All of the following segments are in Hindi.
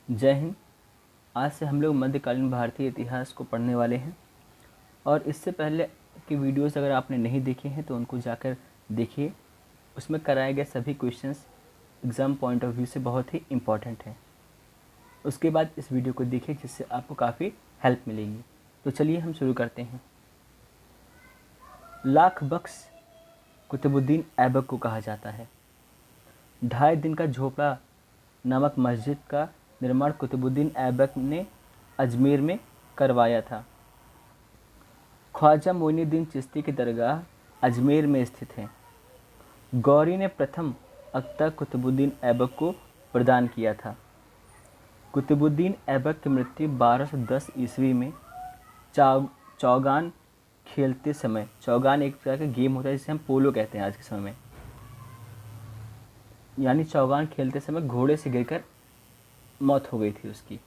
जय हिंद। आज से हम लोग मध्यकालीन भारतीय इतिहास को पढ़ने वाले हैं और इससे पहले की वीडियोस अगर आपने नहीं देखे हैं तो उनको जाकर देखिए। उसमें कराए गए सभी questions exam point of view से बहुत ही इम्पॉर्टेंट हैं। उसके बाद इस वीडियो को देखिए जिससे आपको काफ़ी हेल्प मिलेगी। तो चलिए हम शुरू करते हैं। लाख बख्श कुतुबुद्दीन ऐबक को कहा जाता है। 2.5 दिन का झोपड़ा नामक मस्जिद का निर्माण कुतुबुद्दीन ऐबक ने अजमेर में करवाया था। ख्वाजा मोइनुद्दीन चिश्ती की दरगाह अजमेर में स्थित है। गौरी ने प्रथम अख्ता कुतुबुद्दीन ऐबक को प्रदान किया था। कुतुबुद्दीन ऐबक की मृत्यु 1210 ईस्वी में चौगान खेलते समय, चौगान एक प्रकार का गेम होता है जिसे हम पोलो कहते हैं आज के समय में, यानी चौगान खेलते समय घोड़े से गिरकर मौत हो गई थी उसकी।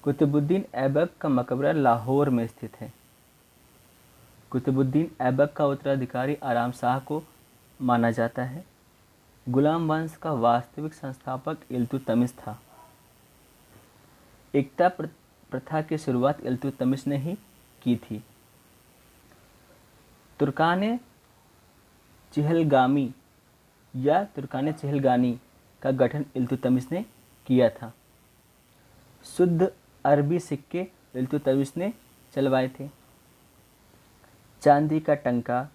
कुतुबुद्दीन ऐबक का मकबरा लाहौर में स्थित है। कुतुबुद्दीन ऐबक का उत्तराधिकारी आराम शाह को माना जाता है। गुलाम वंश का वास्तविक संस्थापक इल्तुतमिश था। एकता प्रथा की शुरुआत इल्तुतमिश ने ही की थी। तुर्कान चिहलगामी या तुर्कान चिहलगानी का गठन इल्तुतमिश ने किया था। शुद्ध अरबी सिक्के इल्तुतमिश ने चलवाए थे। चांदी का टंका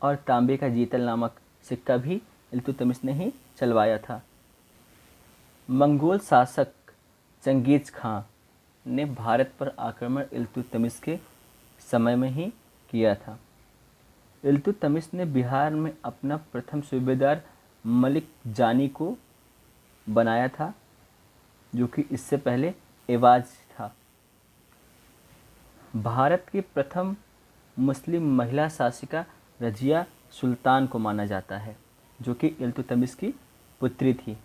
और तांबे का जीतल नामक सिक्का भी इल्तुतमिश ने ही चलवाया था। मंगोल शासक चंगेज खां ने भारत पर आक्रमण इल्तुतमिश के समय में ही किया था। इल्तुतमिश ने बिहार में अपना प्रथम सूबेदार मलिक जानी को बनाया था, जो कि इससे पहले एवाज था। भारत की प्रथम मुस्लिम महिला शासिका रजिया सुल्तान को माना जाता है, जो कि इल्तुतमिश की पुत्री थी।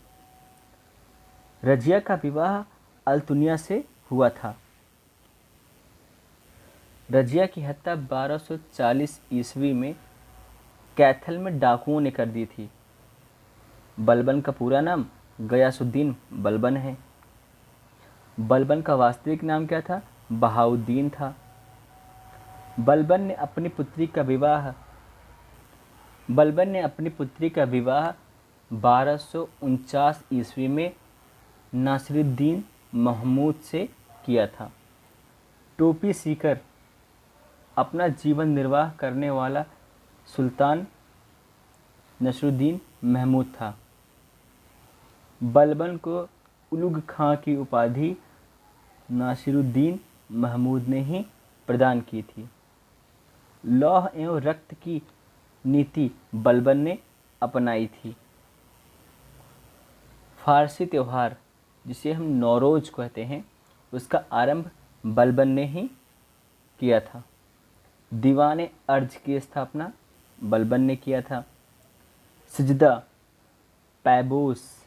रजिया का विवाह अल्तुनिया से हुआ था। रजिया की हत्या 1240 ईस्वी में कैथल में डाकुओं ने कर दी थी। बलबन का पूरा नाम गयासुद्दीन बलबन है। बलबन का वास्तविक नाम क्या था? बहाउद्दीन था। बलबन ने अपनी पुत्री का विवाह 1249 ईस्वी में नासिरुद्दीन महमूद से किया था। टोपी सीकर अपना जीवन निर्वाह करने वाला सुल्तान नसरुद्दीन महमूद था। बलबन को उलुग खां की उपाधि नासिरुद्दीन महमूद ने ही प्रदान की थी। लौह एवं रक्त की नीति बलबन ने अपनाई थी। फारसी त्यौहार जिसे हम नौरोज कहते हैं, उसका आरंभ बलबन ने ही किया था। दीवान अर्ज की स्थापना बलबन ने किया था। सिजदा पैबोस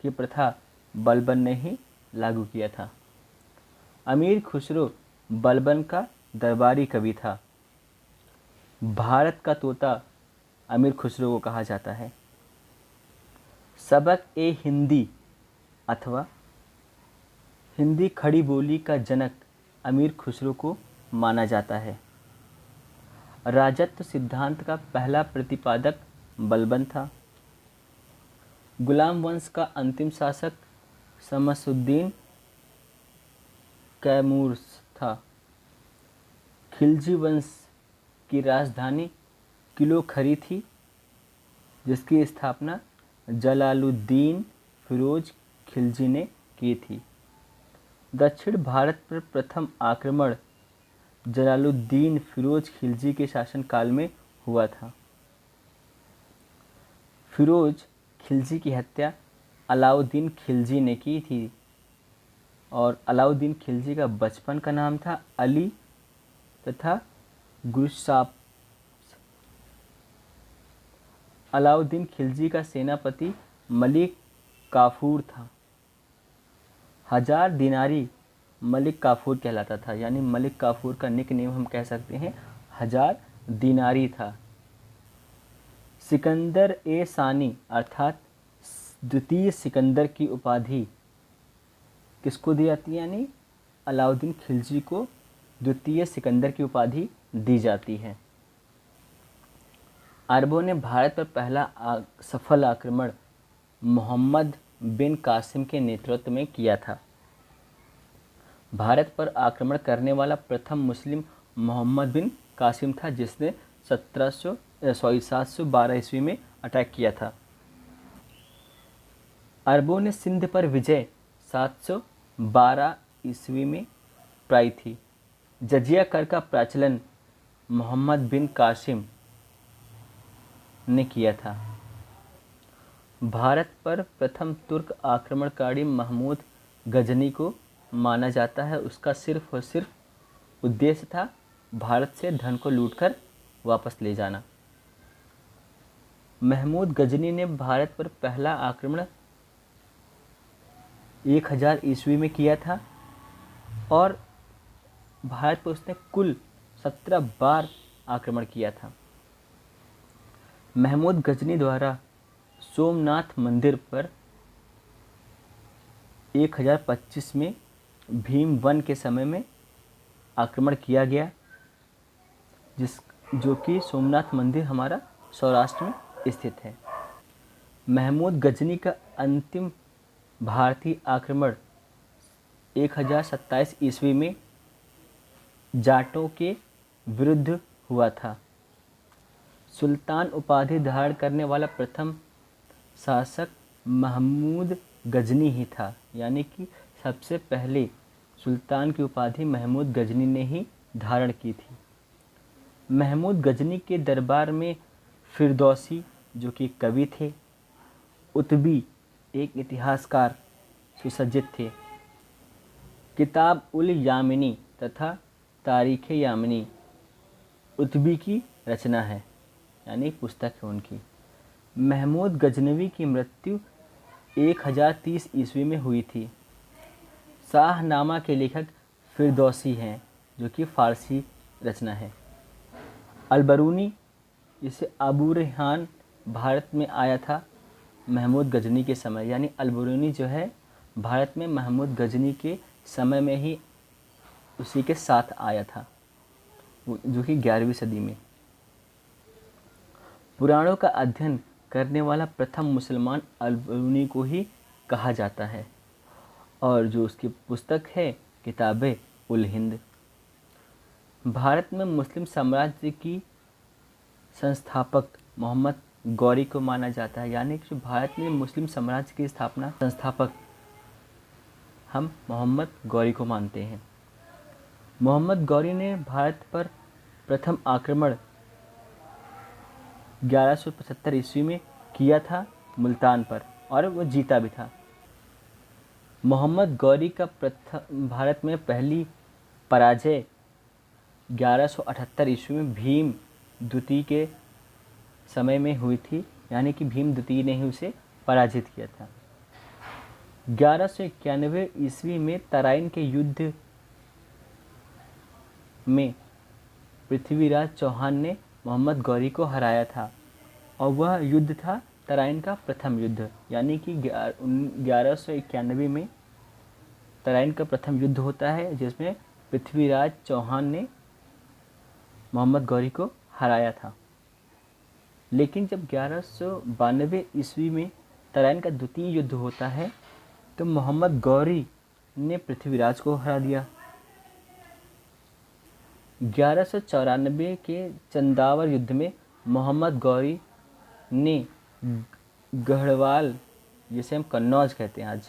की प्रथा बलबन ने ही लागू किया था। अमीर खुसरो बलबन का दरबारी कवि था। भारत का तोता अमीर खुसरो को कहा जाता है। सबक ए हिंदी अथवा हिंदी खड़ी बोली का जनक अमीर खुसरो को माना जाता है। राजत्व सिद्धांत का पहला प्रतिपादक बलबन था। गुलाम वंश का अंतिम शासक शमसुद्दीन कैमूर था। खिलजी वंश की राजधानी किलोखरी थी, जिसकी स्थापना जलालुद्दीन फिरोज खिलजी ने की थी। दक्षिण भारत पर प्रथम आक्रमण जलालुद्दीन फिरोज खिलजी के शासनकाल में हुआ था। फिरोज खिलजी की हत्या अलाउद्दीन खिलजी ने की थी और अलाउद्दीन खिलजी का बचपन का नाम था अली तथा गुरसाप। अलाउद्दीन खिलजी का सेनापति मलिक काफूर था। 1000 दिनारी मलिक काफूर कहलाता था, यानी मलिक काफूर का निक नेम हम कह सकते हैं 1000 दिनारी था। सिकंदर ए सानी अर्थात द्वितीय सिकंदर की उपाधि किसको दी जाती है, यानी अलाउद्दीन खिलजी को द्वितीय सिकंदर की उपाधि दी जाती है। अरबों ने भारत पर पहला सफल आक्रमण मोहम्मद बिन कासिम के नेतृत्व में किया था। भारत पर आक्रमण करने वाला प्रथम मुस्लिम मोहम्मद बिन कासिम था, जिसने 712 ईस्वी में अटैक किया था। अरबों ने सिंध पर विजय 712 ईस्वी में पाई थी। जजिया कर का प्रचलन मोहम्मद बिन कासिम ने किया था। भारत पर प्रथम तुर्क आक्रमणकारी महमूद गजनी को माना जाता है। उसका सिर्फ और सिर्फ उद्देश्य था भारत से धन को लूटकर वापस ले जाना। महमूद गजनी ने भारत पर पहला आक्रमण 1000 ईस्वी में किया था और भारत पर उसने कुल 17 बार आक्रमण किया था। महमूद गजनी द्वारा सोमनाथ मंदिर पर 1025 में भीम वन के समय में आक्रमण किया गया, जो कि सोमनाथ मंदिर हमारा सौराष्ट्र में स्थित है। महमूद गजनी का अंतिम भारतीय आक्रमण 1027 ईस्वी में जाटों के विरुद्ध हुआ था। सुल्तान उपाधि धारण करने वाला प्रथम शासक महमूद गजनी ही था, यानी कि सबसे पहले सुल्तान की उपाधि महमूद गजनी ने ही धारण की थी। महमूद गजनी के दरबार में फिरदौसी जो कि कवि थे, उतबी एक इतिहासकार सुसज्जित थे। किताब उल यामिनी तथा तारीख़ यामिनी उतबी की रचना है, यानी पुस्तक है उनकी। महमूद गजनवी की मृत्यु 1030 ईस्वी में हुई थी। शाहनामा के लेखक फिरदौसी हैं, जो कि फ़ारसी रचना है। अलबरूनी, जिसे अबू रेहान भारत में आया था महमूद गजनी के समय, यानी अलबरूनी जो है भारत में महमूद गजनी के समय में ही उसी के साथ आया था, जो कि 11वीं सदी में। पुराणों का अध्ययन करने वाला प्रथम मुसलमान अलबरूनी को ही कहा जाता है, और जो उसकी पुस्तक है किताब उल हिंद। भारत में मुस्लिम साम्राज्य की संस्थापक मोहम्मद गौरी को माना जाता है, यानी कि जो भारत में मुस्लिम साम्राज्य की स्थापना संस्थापक हम मोहम्मद गौरी को मानते हैं। मोहम्मद गौरी ने भारत पर प्रथम आक्रमण 1175 ईस्वी में किया था मुल्तान पर, और वो जीता भी था। मोहम्मद गौरी का प्रथम भारत में पहली पराजय 1178 ईस्वी में भीम द्वितीय के समय में हुई थी, यानी कि भीम द्वितीय ने ही उसे पराजित किया था। 1191 ईस्वी में तराइन के युद्ध में पृथ्वीराज चौहान ने मोहम्मद गौरी को हराया था, और वह युद्ध था तराइन का प्रथम युद्ध, यानी कि 1191 में तराइन का प्रथम युद्ध होता है, जिसमें पृथ्वीराज चौहान ने मोहम्मद गौरी को हराया था। लेकिन जब 1192 ईस्वी में तराइन का द्वितीय युद्ध होता है, तो मोहम्मद गौरी ने पृथ्वीराज को हरा दिया। 1194 के चंदावर युद्ध में मोहम्मद गौरी ने गढ़वाल, जिसे हम कन्नौज कहते हैं आज,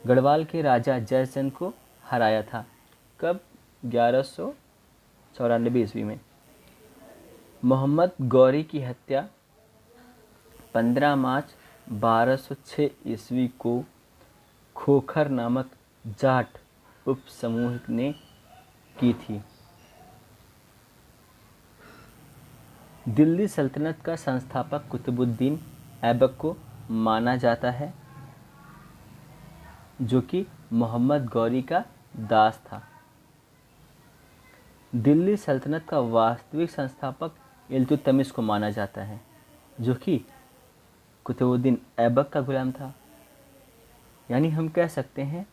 गढ़वाल के राजा जयचंद को हराया था। कब? 1194 ईस्वी में। मोहम्मद गौरी की हत्या 15 मार्च 1206 ईस्वी को खोखर नामक जाट उपसमूह ने की थी। दिल्ली सल्तनत का संस्थापक कुतुबुद्दीन ऐबक को माना जाता है, जो कि मोहम्मद गौरी का दास था। दिल्ली सल्तनत का वास्तविक संस्थापक इल्तुतमिश को माना जाता है, जो कि कुतुबुद्दीन ऐबक का गुलाम था। यानी हम कह सकते हैं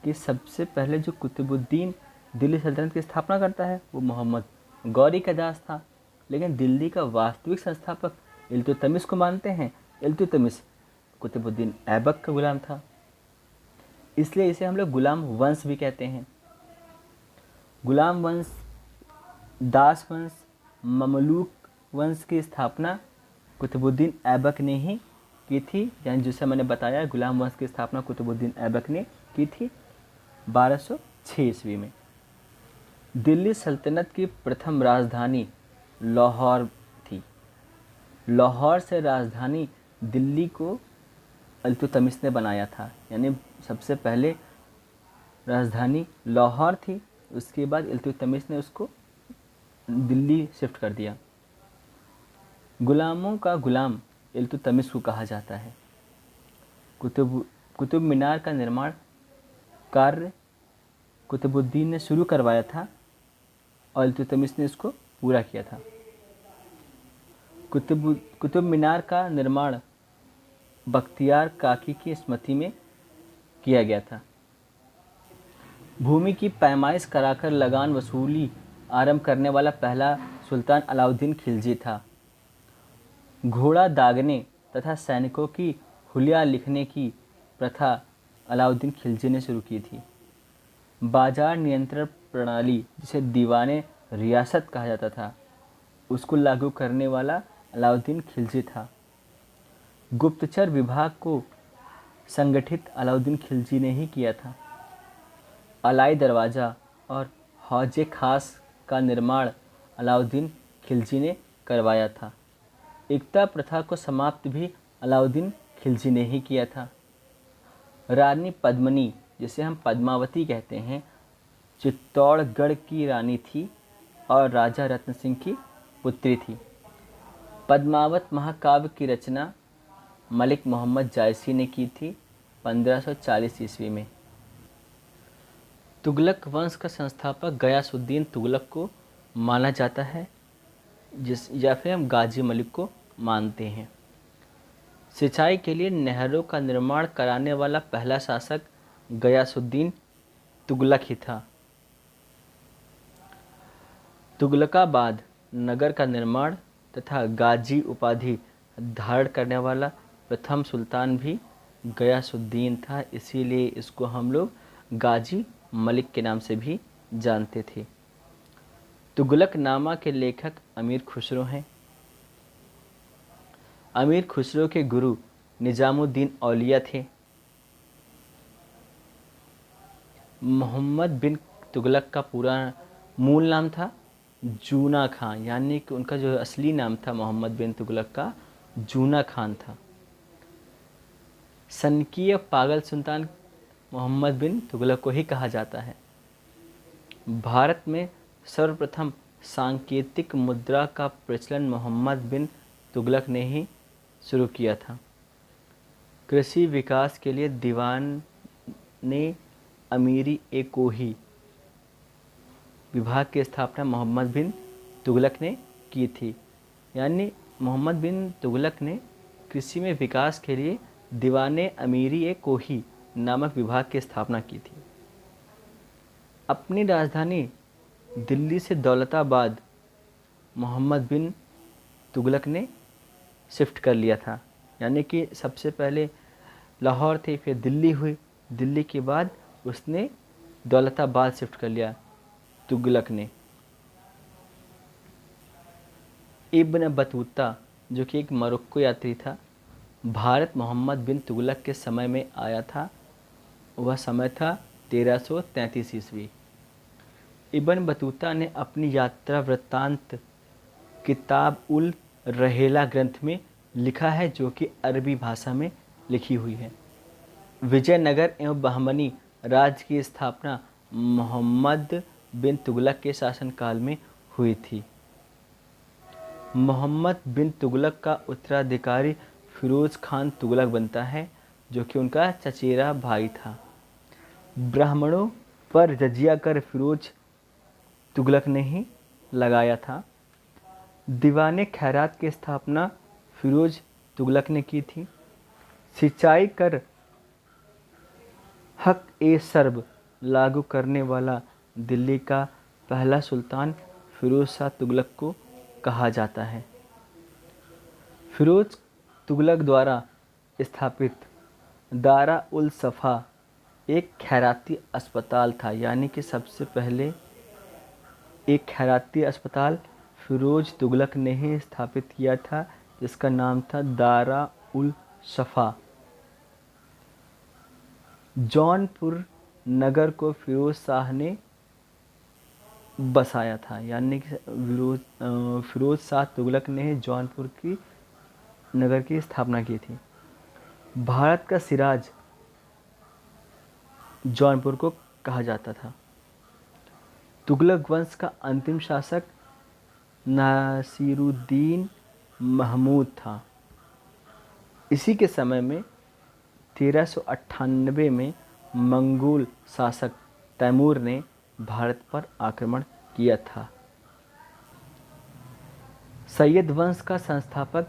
कि सबसे पहले जो कुतुबुद्दीन दिल्ली सल्तनत की स्थापना करता है वो मोहम्मद गौरी का दास था, लेकिन दिल्ली का वास्तविक संस्थापक इल्तुतमिश को मानते हैं। इल्तुतमिश कुतुबुद्दीन ऐबक का गुलाम था, इसलिए इसे हम लोग गुलाम वंश भी कहते हैं। गुलाम वंश, दास वंश, ममलूक वंश की स्थापना कुतुबुद्दीन ऐबक ने ही की थी, यानी जिसे मैंने बताया गुलाम वंश की स्थापना कुतुबुद्दीन ऐबक ने की थी 1206 ईस्वी में। दिल्ली सल्तनत की प्रथम राजधानी लाहौर थी। लाहौर से राजधानी दिल्ली को इल्तुतमिश ने बनाया था, यानी सबसे पहले राजधानी लाहौर थी, उसके बाद इल्तुतमिश ने उसको दिल्ली शिफ्ट कर दिया। गुलामों का गुलाम इल्तुतमिश को कहा जाता है। कुतुब मीनार का निर्माण कार्य कुतुबुद्दीन ने शुरू करवाया था और इल्तुतमिश ने इसको पूरा किया था। कुतुब मीनार का निर्माण बख्तियार काकी की स्मृति में किया गया था। भूमि की पैमाइश कराकर लगान वसूली आरंभ करने वाला पहला सुल्तान अलाउद्दीन खिलजी था। घोड़ा दागने तथा सैनिकों की हुलिया लिखने की प्रथा अलाउद्दीन खिलजी ने शुरू की थी। बाजार नियंत्रण प्रणाली, जिसे दीवाने रियासत कहा जाता था, उसको लागू करने वाला अलाउद्दीन खिलजी था। गुप्तचर विभाग को संगठित अलाउद्दीन खिलजी ने ही किया था। अलाई दरवाज़ा और हौजे खास का निर्माण अलाउद्दीन खिलजी ने करवाया था। एकता प्रथा को समाप्त भी अलाउद्दीन खिलजी ने ही किया था। रानी पद्मिनी, जिसे हम पद्मावती कहते हैं, चित्तौड़गढ़ की रानी थी और राजा रत्न सिंह की पुत्री थी। पद्मावत महाकाव्य की रचना मलिक मोहम्मद जायसी ने की थी 1540 ईस्वी में। तुगलक वंश का संस्थापक गयासुद्दीन तुगलक को माना जाता है, या फिर हम गाजी मलिक को मानते हैं। सिंचाई के लिए नहरों का निर्माण कराने वाला पहला शासक गयासुद्दीन तुगलक ही था। तुगलकाबाद नगर का निर्माण तथा गाजी उपाधि धारण करने वाला प्रथम सुल्तान भी गयासुद्दीन था, इसीलिए इसको हम लोग गाजी मलिक के नाम से भी जानते थे। तुगलकनामा के लेखक अमीर खुसरो हैं। अमीर खुसरो के गुरु निजामुद्दीन औलिया थे। मोहम्मद बिन तुगलक का पूरा मूल नाम था जूना खान, यानी कि उनका जो असली नाम था मोहम्मद बिन तुगलक का जूना खान था। सनकीय पागल सुल्तान मोहम्मद बिन तुगलक को ही कहा जाता है। भारत में सर्वप्रथम सांकेतिक मुद्रा का प्रचलन मोहम्मद बिन तुगलक ने ही शुरू किया था। कृषि विकास के लिए दीवान ने अमीरी ए कोही विभाग की स्थापना मोहम्मद बिन तुगलक ने की थी, यानी मोहम्मद बिन तुगलक ने कृषि में विकास के लिए दीवाने अमीरी ए कोही नामक विभाग की स्थापना की थी। अपनी राजधानी दिल्ली से दौलताबाद मोहम्मद बिन तुगलक ने शिफ्ट कर लिया था, यानी कि सबसे पहले लाहौर थी, फिर दिल्ली हुई, दिल्ली के बाद उसने दौलताबाद शिफ्ट कर लिया तुगलक ने। इब्न बतूता, जो कि एक मोरक्को यात्री था, भारत मोहम्मद बिन तुगलक के समय में आया था। वह समय था 1333 ईस्वी। इब्न बतूता ने अपनी यात्रा वृत्तांत किताब उल रहेला ग्रंथ में लिखा है, जो कि अरबी भाषा में लिखी हुई है। विजयनगर एवं बहमनी राज्य की स्थापना मोहम्मद बिन तुगलक के शासनकाल में हुई थी। मोहम्मद बिन तुगलक का उत्तराधिकारी फिरोज खान तुगलक बनता है, जो कि उनका चचेरा भाई था। ब्राह्मणों पर जजिया कर फिरोज तुगलक ने ही लगाया था। दीवाने खैरात की स्थापना फिरोज तुगलक ने की थी। सिंचाई कर हक ए सर्ब लागू करने वाला दिल्ली का पहला सुल्तान फिरोज शाह तुगलक को कहा जाता है। फिरोज तुगलक द्वारा स्थापित दारा उल सफ़ा एक खैराती अस्पताल था, यानी कि सबसे पहले एक खैराती अस्पताल फिरोज तुगलक ने ही स्थापित किया था, जिसका नाम था दारा उल सफ़ा। जौनपुर नगर को फिरोज शाह ने बसाया था, यानी कि फिरोज शाह तुगलक ने जौनपुर की नगर की स्थापना की थी। भारत का सिराज जौनपुर को कहा जाता था। तुगलक वंश का अंतिम शासक नासिरुद्दीन महमूद था। इसी के समय में 1398 में मंगोल शासक तैमूर ने भारत पर आक्रमण किया था। सैयद वंश का संस्थापक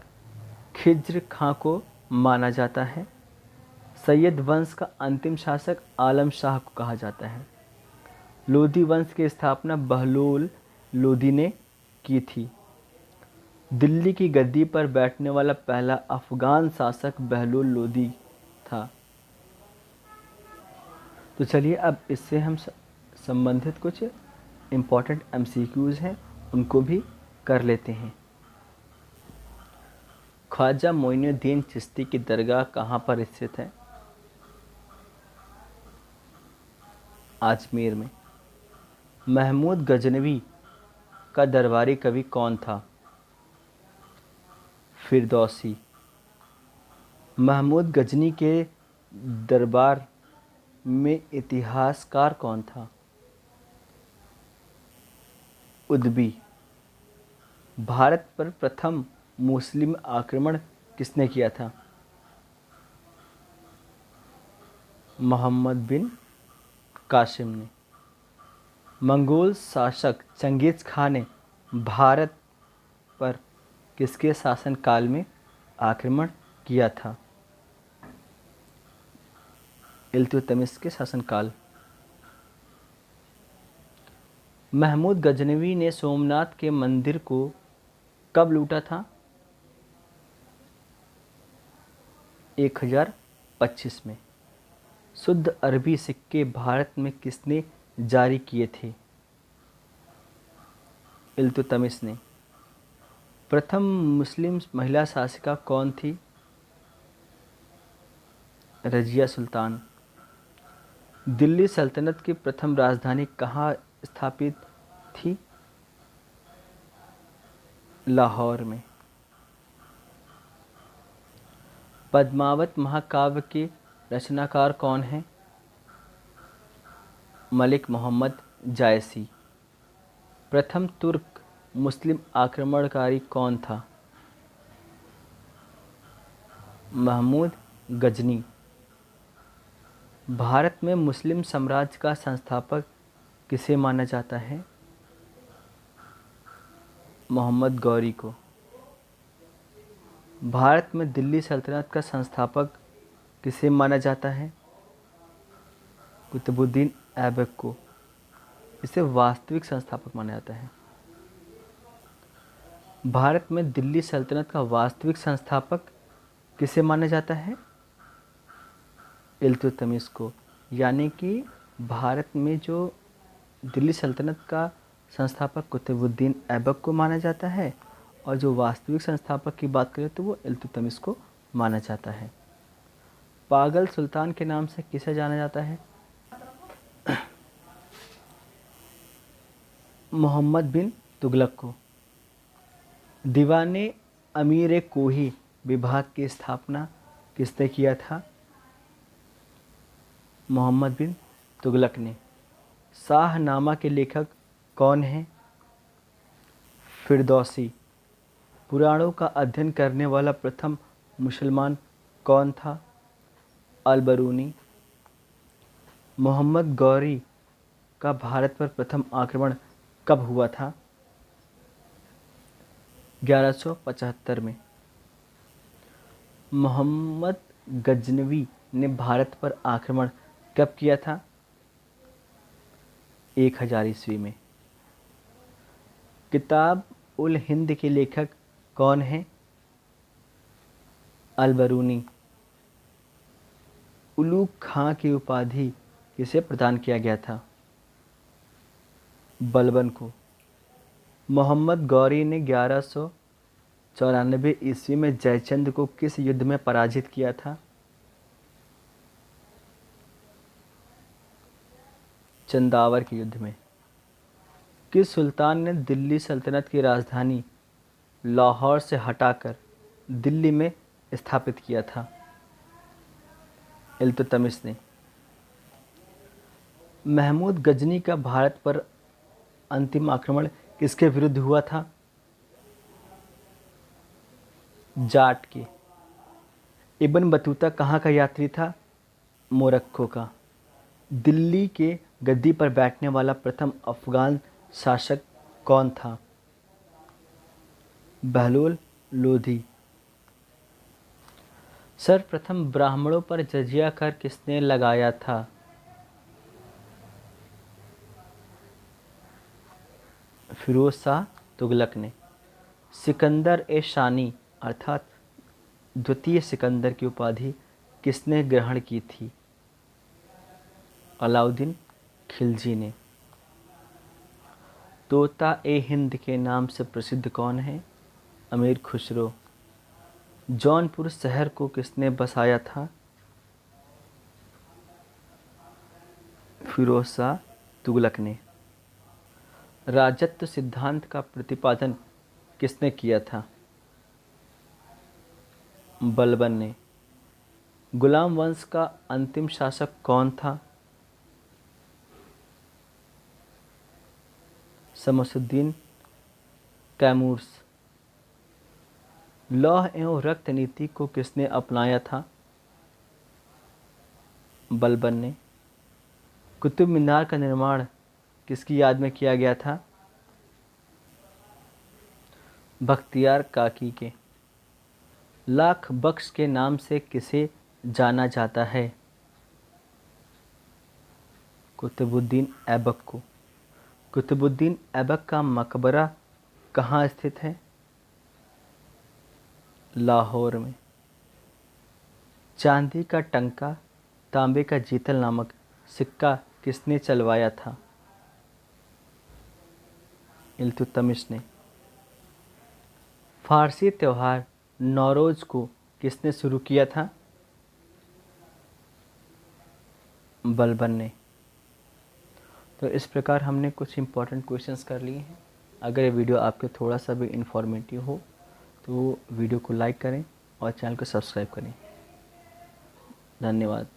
खिज्र खां को माना जाता है। सैयद वंश का अंतिम शासक आलम शाह को कहा जाता है। लोधी वंश की स्थापना बहलोल लोधी ने की थी। दिल्ली की गद्दी पर बैठने वाला पहला अफगान शासक बहलोल लोधी था। तो चलिए अब इससे हम संबंधित कुछ इम्पॉर्टेंट एमसीक्यूज़ हैं, उनको भी कर लेते हैं। ख्वाजा मोइनुद्दीन चिश्ती की दरगाह कहाँ पर स्थित है? अजमेर में। महमूद गजनवी का दरबारी कवि कौन था? फिरदौसी। महमूद गजनी के दरबार में इतिहासकार कौन था? उदबी। भारत पर प्रथम मुस्लिम आक्रमण किसने किया था? मोहम्मद बिन कासिम ने। मंगोल शासक चंगेज़ खान ने भारत पर किसके शासनकाल में आक्रमण किया था? इल्तुतमिश के शासनकाल। महमूद गजनवी ने सोमनाथ के मंदिर को कब लूटा था? 1025 में। शुद्ध अरबी सिक्के भारत में किसने जारी किए थे? इल्तुतमिश ने। प्रथम मुस्लिम महिला शासिका कौन थी? रजिया सुल्तान। दिल्ली सल्तनत की प्रथम राजधानी कहाँ स्थापित थी? लाहौर में। पद्मावत महाकाव्य के रचनाकार कौन हैं? मलिक मोहम्मद जायसी। प्रथम तुर्क मुस्लिम आक्रमणकारी कौन था? महमूद गजनी। भारत में मुस्लिम साम्राज्य का संस्थापक किसे माना जाता है? मोहम्मद गौरी को। भारत में दिल्ली सल्तनत का संस्थापक किसे माना जाता है? कुतुबुद्दीन ऐबक को। इसे वास्तविक संस्थापक माना जाता है। भारत में दिल्ली सल्तनत का वास्तविक संस्थापक किसे माना जाता है? इल्तुतमिश को। यानी कि भारत में जो दिल्ली सल्तनत का संस्थापक कुतुबुद्दीन ऐबक को माना जाता है, और जो वास्तविक संस्थापक की बात करें तो वो इल्तुतमिश को माना जाता है। पागल सुल्तान के नाम से किसे जाना जाता है? मोहम्मद बिन तुगलक को। दीवाने अमीर कोही विभाग की स्थापना किसने किया था? मोहम्मद बिन तुगलक ने। शाहनामा के लेखक कौन हैं? फिरदौसी। पुराणों का अध्ययन करने वाला प्रथम मुसलमान कौन था? अल-बरूनी। मोहम्मद गौरी का भारत पर प्रथम आक्रमण कब हुआ था? 1175 में। मोहम्मद गजनवी ने भारत पर आक्रमण कब किया था? 1000 ईस्वी में। किताब उल हिंद के लेखक कौन हैं? अल-बरूनी। उलूग खां की उपाधि किसे प्रदान किया गया था? बलबन को। मोहम्मद गौरी ने 1194 ईस्वी में जयचंद को किस युद्ध में पराजित किया था? चंदावर के युद्ध में। किस सुल्तान ने दिल्ली सल्तनत की राजधानी लाहौर से हटाकर दिल्ली में स्थापित किया था? इल्तुतमिश ने। महमूद गजनी का भारत पर अंतिम आक्रमण किसके विरुद्ध हुआ था? जाट के। इब्न बतूता कहाँ का यात्री था? मोरक्को का। दिल्ली के गद्दी पर बैठने वाला प्रथम अफगान शासक कौन था? बहलोल लोधी। सर्वप्रथम ब्राह्मणों पर जजिया कर किसने लगाया था? फिरोज शाह तुगलक ने। सिकंदर ए शानी अर्थात द्वितीय सिकंदर की उपाधि किसने ग्रहण की थी? अलाउद्दीन खिलजी ने। तोता ए हिंद के नाम से प्रसिद्ध कौन है? अमीर खुसरो। जौनपुर शहर को किसने बसाया था? फिरोज शाह तुगलक ने। राजत्व सिद्धांत का प्रतिपादन किसने किया था? बलबन ने। गुलाम वंश का अंतिम शासक कौन था? शमसुद्दीन कैमूर्स। लौह एवं रक्त नीति को किसने अपनाया था? बलबन ने। कुतुब मीनार का निर्माण किसकी याद में किया गया था? बख्तियार काकी के। लाख बख्श के नाम से किसे जाना जाता है? कुतुबुद्दीन ऐबक को। कुतुबुद्दीन ऐबक का मकबरा कहाँ स्थित है? लाहौर में। चांदी का टंका तांबे का जीतल नामक सिक्का किसने चलवाया था? इल्तुतमिश ने। फारसी त्यौहार नौरोज को किसने शुरू किया था? बलबन ने। तो इस प्रकार हमने कुछ इम्पोर्टेंट क्वेश्चंस कर लिए हैं। अगर ये वीडियो आपके थोड़ा सा भी इंफॉर्मेटिव हो तो वीडियो को लाइक करें और चैनल को सब्सक्राइब करें। धन्यवाद।